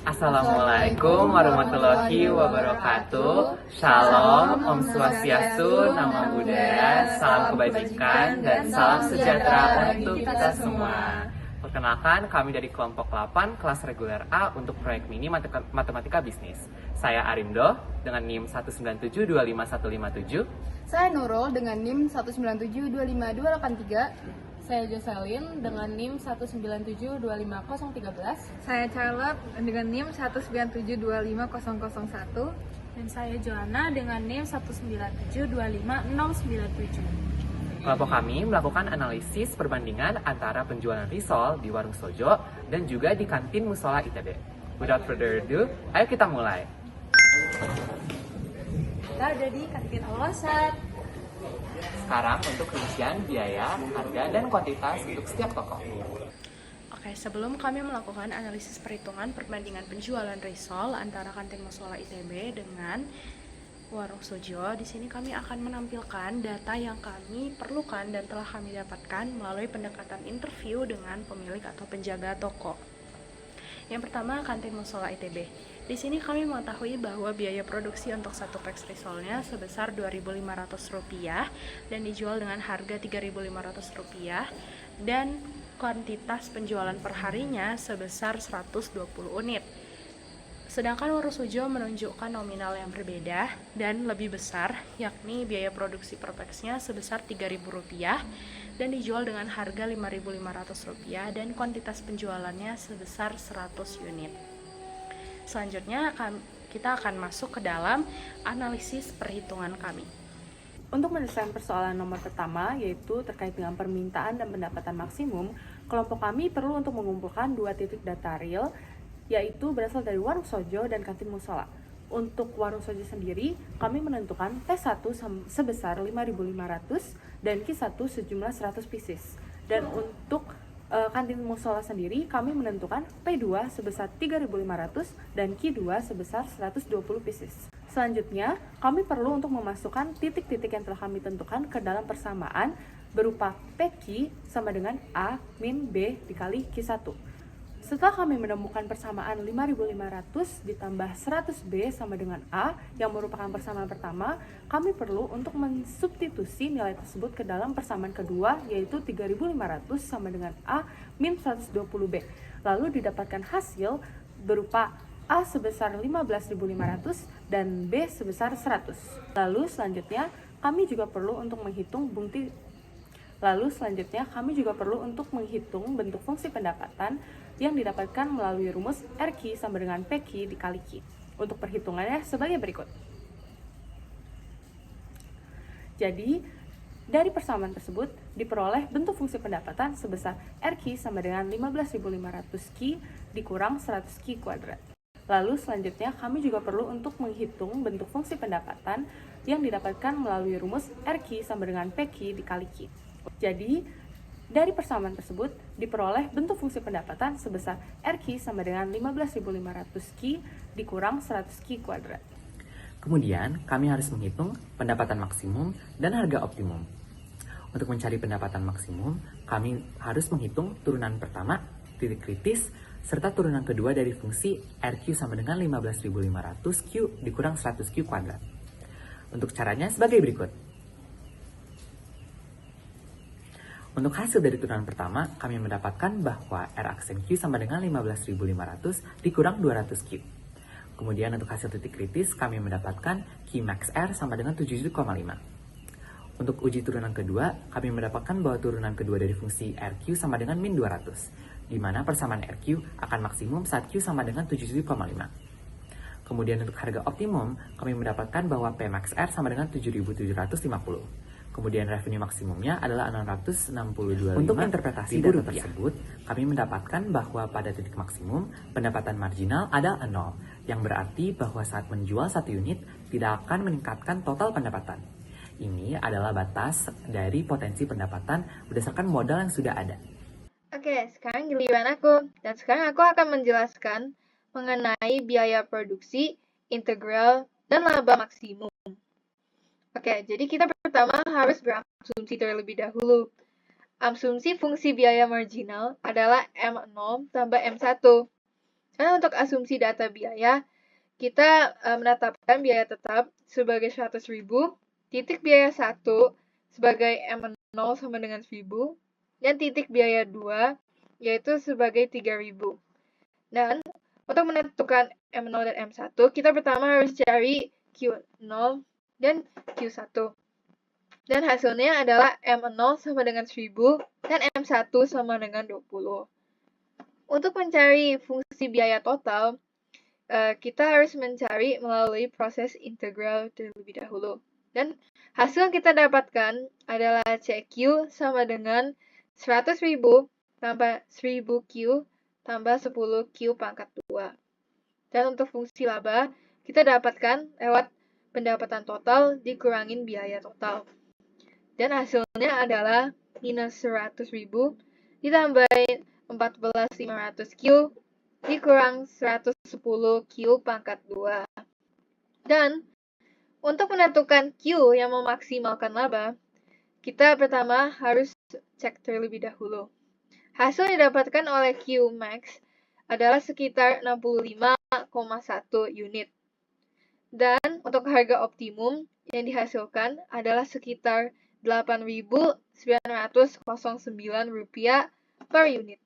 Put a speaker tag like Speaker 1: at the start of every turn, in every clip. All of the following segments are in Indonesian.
Speaker 1: Assalamualaikum warahmatullahi wabarakatuh. Shalom, Om Swastiastu, Namo Buddhaya, salam kebajikan, dan salam sejahtera untuk kita semua. Perkenalkan, kami dari kelompok 8 kelas reguler A untuk proyek mini matematika bisnis. Saya Arimdo dengan NIM 197255157.
Speaker 2: Saya Nurul dengan NIM 197252283.
Speaker 3: Saya Jocelyn dengan NIM 197250013.
Speaker 4: Saya Charlotte dengan NIM 197250001.
Speaker 5: Dan saya Joanna dengan NIM 197256097.
Speaker 1: Kelompok kami melakukan analisis perbandingan antara penjualan risol di warung sojo dan juga di kantin musola ITB. Without further ado, ayo kita mulai.
Speaker 5: Kita ada di kantin Al-Wasat.
Speaker 1: Sekarang untuk rincian biaya, harga, dan kuantitas untuk setiap toko.
Speaker 3: Oke, sebelum kami melakukan analisis perhitungan perbandingan penjualan risol antara kantin musola ITB dengan warung sojo, di sini kami akan menampilkan data yang kami perlukan dan telah kami dapatkan melalui pendekatan interview dengan pemilik atau penjaga toko. Yang pertama, kantin musola ITB. Di sini kami mengetahui bahwa biaya produksi untuk satu packs risolnya sebesar Rp2.500 dan dijual dengan harga Rp3.500 dan kuantitas penjualan perharinya sebesar 120 unit. Sedangkan warung sojo menunjukkan nominal yang berbeda dan lebih besar, yakni biaya produksi per packsnya sebesar Rp3.000 dan dijual dengan harga Rp5.500 dan kuantitas penjualannya sebesar 100 unit. Selanjutnya kita akan masuk ke dalam analisis perhitungan kami.
Speaker 6: Untuk menyelesaikan persoalan nomor pertama, yaitu terkait dengan permintaan dan pendapatan maksimum, kelompok kami perlu untuk mengumpulkan dua titik data real, yaitu berasal dari warung sojo dan kantin musola. Untuk warung sojo sendiri, kami menentukan P1 sebesar 5.500 dan Q1 sejumlah 100 pieces. Dan untuk kantin musola sendiri, kami menentukan P2 sebesar 3.500 dan Q2 sebesar 120 pieces. Selanjutnya, kami perlu untuk memasukkan titik-titik yang telah kami tentukan ke dalam persamaan berupa PQ sama dengan A min B dikali Q1. Setelah kami menemukan persamaan 5.500 ditambah 100B sama dengan A yang merupakan persamaan pertama, kami perlu untuk mensubstitusi nilai tersebut ke dalam persamaan kedua, yaitu 3.500 sama dengan A min 120B. Lalu didapatkan hasil berupa A sebesar 15.500 dan B sebesar 100. Lalu selanjutnya kami juga perlu untuk menghitung bentuk fungsi pendapatan yang didapatkan melalui rumus RQ sama dengan PQ dikali Q. Untuk perhitungannya sebagai berikut. Jadi, dari persamaan tersebut diperoleh bentuk fungsi pendapatan sebesar RQ sama dengan 15.500 Q dikurang 100 Q kuadrat. Lalu selanjutnya kami juga perlu untuk menghitung bentuk fungsi pendapatan yang didapatkan melalui rumus RQ sama dengan PQ dikali Q. Jadi, dari persamaan tersebut diperoleh bentuk fungsi pendapatan sebesar RQ sama dengan 15.500 Q dikurang 100 Q kuadrat.
Speaker 1: Kemudian, kami harus menghitung pendapatan maksimum dan harga optimum. Untuk mencari pendapatan maksimum, kami harus menghitung turunan pertama, titik kritis, serta turunan kedua dari fungsi RQ sama dengan 15.500 Q dikurang 100 Q kuadrat. Untuk caranya sebagai berikut. Untuk hasil dari turunan pertama, kami mendapatkan bahwa R aksen Q sama dengan 15.500 dikurang 200 Q. Kemudian untuk hasil titik kritis, kami mendapatkan Q max R sama dengan 77,5. Untuk uji turunan kedua, kami mendapatkan bahwa turunan kedua dari fungsi RQ sama dengan min 200, di mana persamaan RQ akan maksimum saat Q sama dengan 77,5. Kemudian untuk harga optimum, kami mendapatkan bahwa P max R sama dengan 7.750. Kemudian revenue maksimumnya adalah 662.500. Untuk interpretasi data tersebut, kami mendapatkan bahwa pada titik maksimum, pendapatan marginal adalah 0, yang berarti bahwa saat menjual satu unit tidak akan meningkatkan total pendapatan. Ini adalah batas dari potensi pendapatan berdasarkan modal yang sudah ada.
Speaker 4: Oke, sekarang giliran aku. Dan sekarang aku akan menjelaskan mengenai biaya produksi, integral, dan laba maksimum. Oke, jadi kita pertama harus berasumsi terlebih dahulu. Asumsi fungsi biaya marginal adalah M0 tambah M1. Karena untuk asumsi data biaya, kita menetapkan biaya tetap sebagai 100.000, titik biaya 1 sebagai M0 sama dengan 1.000, dan titik biaya 2 yaitu sebagai 3.000. Dan untuk menentukan M0 dan M1, kita pertama harus cari Q0 dan Q1. Dan hasilnya adalah M0 sama dengan 1.000 dan M1 sama dengan 20. Untuk mencari fungsi biaya total, kita harus mencari melalui proses integral terlebih dahulu. Dan hasil yang kita dapatkan adalah CQ sama dengan 100.000 tambah 1.000Q tambah 10Q pangkat 2. Dan untuk fungsi laba, kita dapatkan lewat pendapatan total dikurangin biaya total. Dan hasilnya adalah minus 100.000 ditambahin 14.500Q dikurang 110Q pangkat 2. Dan untuk menentukan Q yang memaksimalkan laba, kita pertama harus cek terlebih dahulu. Hasil yang didapatkan oleh Q max adalah sekitar 65,1 unit. Dan untuk harga optimum yang dihasilkan adalah sekitar Rp8.909 per unit.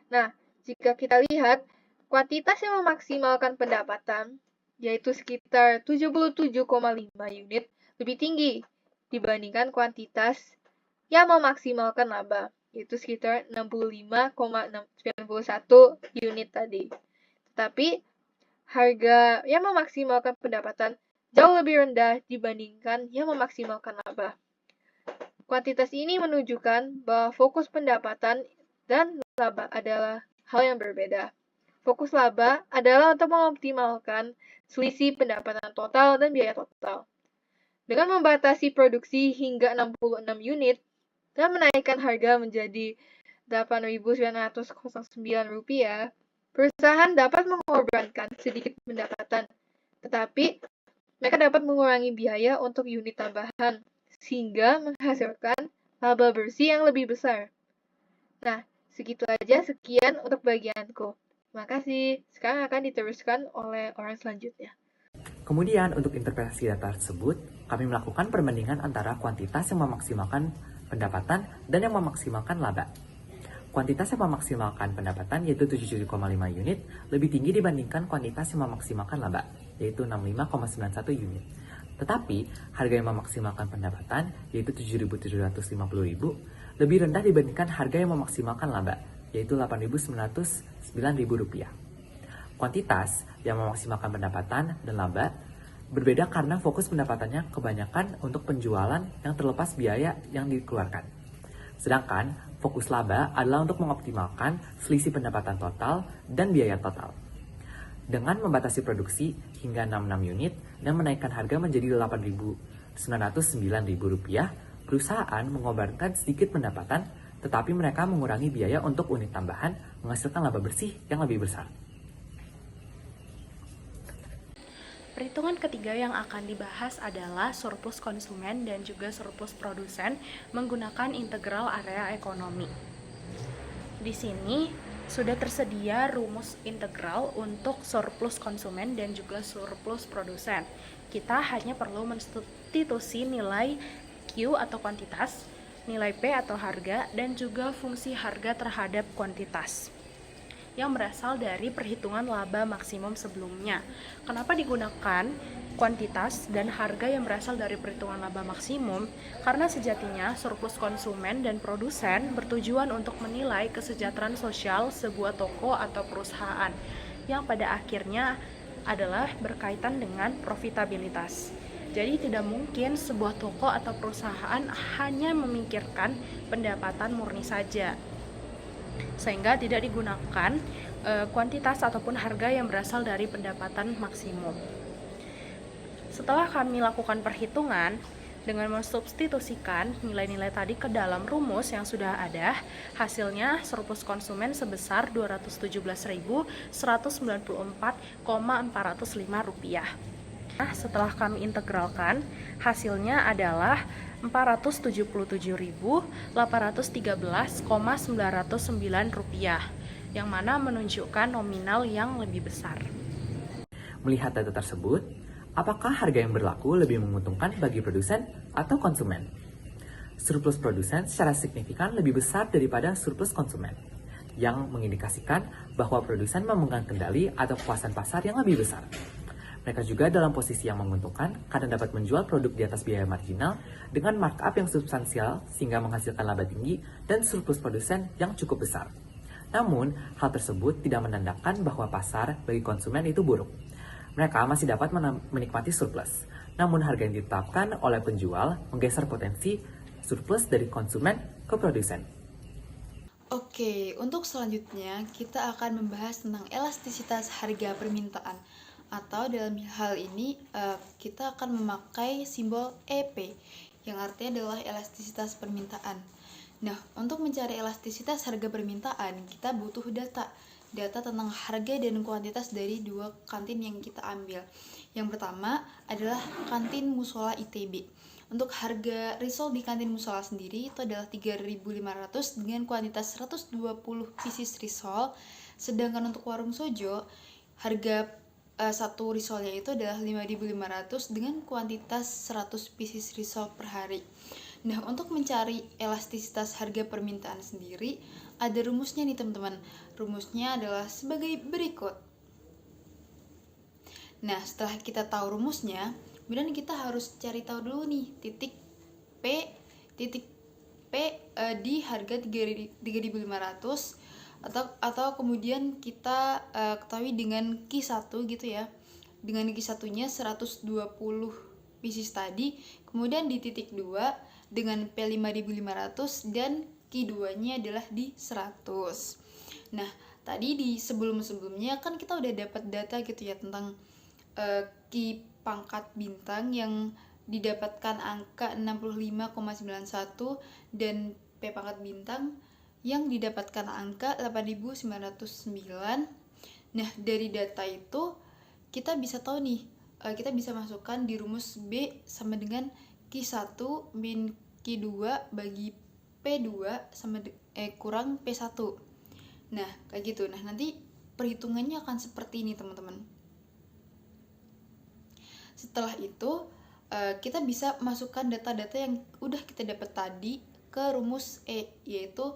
Speaker 4: Nah, jika kita lihat, kuantitas yang memaksimalkan pendapatan, yaitu sekitar 77,5 unit, lebih tinggi dibandingkan kuantitas yang memaksimalkan laba, yaitu sekitar 65,91 unit tadi. Tetapi, harga yang memaksimalkan pendapatan jauh lebih rendah dibandingkan yang memaksimalkan laba. Kuantitas ini menunjukkan bahwa fokus pendapatan dan laba adalah hal yang berbeda. Fokus laba adalah untuk mengoptimalkan selisih pendapatan total dan biaya total. Dengan membatasi produksi hingga 66 unit dan menaikkan harga menjadi Rp8.909, perusahaan dapat mengorbankan sedikit pendapatan, tetapi mereka dapat mengurangi biaya untuk unit tambahan, sehingga menghasilkan laba bersih yang lebih besar. Nah, segitu aja, sekian untuk bagianku. Terima kasih. Sekarang akan diteruskan oleh orang selanjutnya.
Speaker 1: Kemudian untuk interpretasi data tersebut, kami melakukan perbandingan antara kuantitas yang memaksimalkan pendapatan dan yang memaksimalkan laba. Kuantitas yang memaksimalkan pendapatan yaitu 77,5 unit lebih tinggi dibandingkan kuantitas yang memaksimalkan laba, yaitu 65,91 unit. Tetapi, harga yang memaksimalkan pendapatan yaitu Rp7.750.000 lebih rendah dibandingkan harga yang memaksimalkan laba, yaitu Rp8.909.000. Kuantitas yang memaksimalkan pendapatan dan laba berbeda karena fokus pendapatannya kebanyakan untuk penjualan yang terlepas biaya yang dikeluarkan. Sedangkan fokus laba adalah untuk mengoptimalkan selisih pendapatan total dan biaya total. Dengan membatasi produksi hingga 66 unit dan menaikkan harga menjadi Rp8.909.000, perusahaan mengorbankan sedikit pendapatan, tetapi mereka mengurangi biaya untuk unit tambahan, menghasilkan laba bersih yang lebih besar.
Speaker 3: Perhitungan ketiga yang akan dibahas adalah surplus konsumen dan juga surplus produsen menggunakan integral area ekonomi. Di sini sudah tersedia rumus integral untuk surplus konsumen dan juga surplus produsen. Kita hanya perlu mensubstitusi nilai Q atau kuantitas, nilai P atau harga, dan juga fungsi harga terhadap kuantitas yang berasal dari perhitungan laba maksimum sebelumnya. Kenapa digunakan kuantitas dan harga yang berasal dari perhitungan laba maksimum? Karena sejatinya surplus konsumen dan produsen bertujuan untuk menilai kesejahteraan sosial sebuah toko atau perusahaan yang pada akhirnya adalah berkaitan dengan profitabilitas. Jadi tidak mungkin sebuah toko atau perusahaan hanya memikirkan pendapatan murni saja, sehingga tidak digunakan kuantitas ataupun harga yang berasal dari pendapatan maksimum. Setelah kami lakukan perhitungan dengan mensubstitusikan nilai-nilai tadi ke dalam rumus yang sudah ada, hasilnya surplus konsumen sebesar Rp217.194,405. Nah, setelah kami integralkan, hasilnya adalah Rp477.813,909. yang mana menunjukkan nominal yang lebih besar.
Speaker 1: Melihat data tersebut, apakah harga yang berlaku lebih menguntungkan bagi produsen atau konsumen? Surplus produsen secara signifikan lebih besar daripada surplus konsumen, yang mengindikasikan bahwa produsen memegang kendali atau kepuasan pasar yang lebih besar. Mereka juga dalam posisi yang menguntungkan karena dapat menjual produk di atas biaya marginal dengan markup yang substansial sehingga menghasilkan laba tinggi dan surplus produsen yang cukup besar. Namun, hal tersebut tidak menandakan bahwa pasar bagi konsumen itu buruk. Mereka masih dapat menikmati surplus, namun harga yang ditetapkan oleh penjual menggeser potensi surplus dari konsumen ke produsen.
Speaker 7: Oke, untuk selanjutnya kita akan membahas tentang elastisitas harga permintaan. Atau dalam hal ini kita akan memakai simbol EP yang artinya adalah elastisitas permintaan. Nah, untuk mencari elastisitas harga permintaan kita butuh data tentang harga dan kuantitas dari dua kantin yang kita ambil. Yang pertama adalah kantin Musola ITB. Untuk harga risol di kantin Musola sendiri itu adalah 3.500 dengan kuantitas 120 pieces risol. Sedangkan untuk warung Sojo harga satu risolnya itu adalah 5.500 dengan kuantitas 100 pieces risol per hari. Nah, untuk mencari elastisitas harga permintaan sendiri ada rumusnya nih teman-teman. Rumusnya adalah sebagai berikut. Nah, setelah kita tahu rumusnya, kemudian kita harus cari tahu dulu nih titik P di harga 3.500 atau kemudian kita ketahui dengan Q1 gitu ya. Dengan Q1-nya 120 pieces tadi, kemudian di titik 2 dengan P5.500 dan Q2-nya adalah di 100. Nah, tadi di sebelum-sebelumnya kan kita udah dapat data gitu ya tentang Q pangkat bintang yang didapatkan angka 65,91 dan P pangkat bintang yang didapatkan angka 8.909. Nah, dari data itu kita bisa tahu nih, kita bisa masukkan di rumus B sama dengan Q1 min Q2 bagi P2 sama kurang P1. Nah, kayak gitu. Nah, nanti perhitungannya akan seperti ini, teman-teman. Setelah itu, kita bisa masukkan data-data yang udah kita dapat tadi ke rumus E, yaitu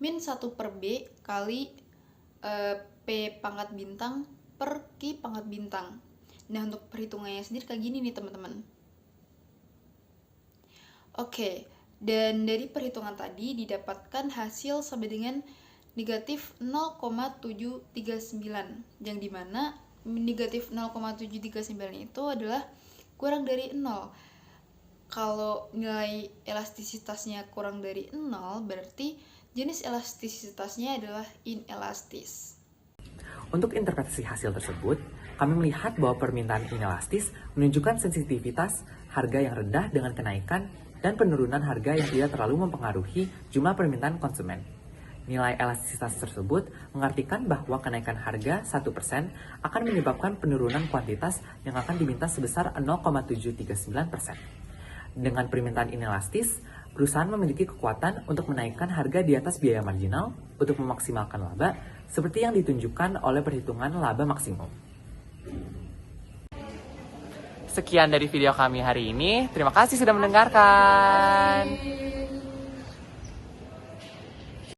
Speaker 7: min 1 per B kali P pangkat bintang per Q pangkat bintang. Nah, untuk perhitungannya sendiri kayak gini nih teman-teman. Oke, dan dari perhitungan tadi didapatkan hasil sama dengan negatif 0,739, yang dimana negatif 0,739 itu adalah kurang dari 0. Kalau nilai elastisitasnya kurang dari 0, berarti jenis elastisitasnya adalah inelastis.
Speaker 1: Untuk interpretasi hasil tersebut, kami melihat bahwa permintaan inelastis menunjukkan sensitivitas harga yang rendah dengan kenaikan dan penurunan harga yang tidak terlalu mempengaruhi jumlah permintaan konsumen. Nilai elastisitas tersebut mengartikan bahwa kenaikan harga 1% akan menyebabkan penurunan kuantitas yang akan diminta sebesar 0,739%. Dengan permintaan inelastis, perusahaan memiliki kekuatan untuk menaikkan harga di atas biaya marginal untuk memaksimalkan laba, seperti yang ditunjukkan oleh perhitungan laba maksimum. Sekian dari video kami hari ini. Terima kasih sudah mendengarkan.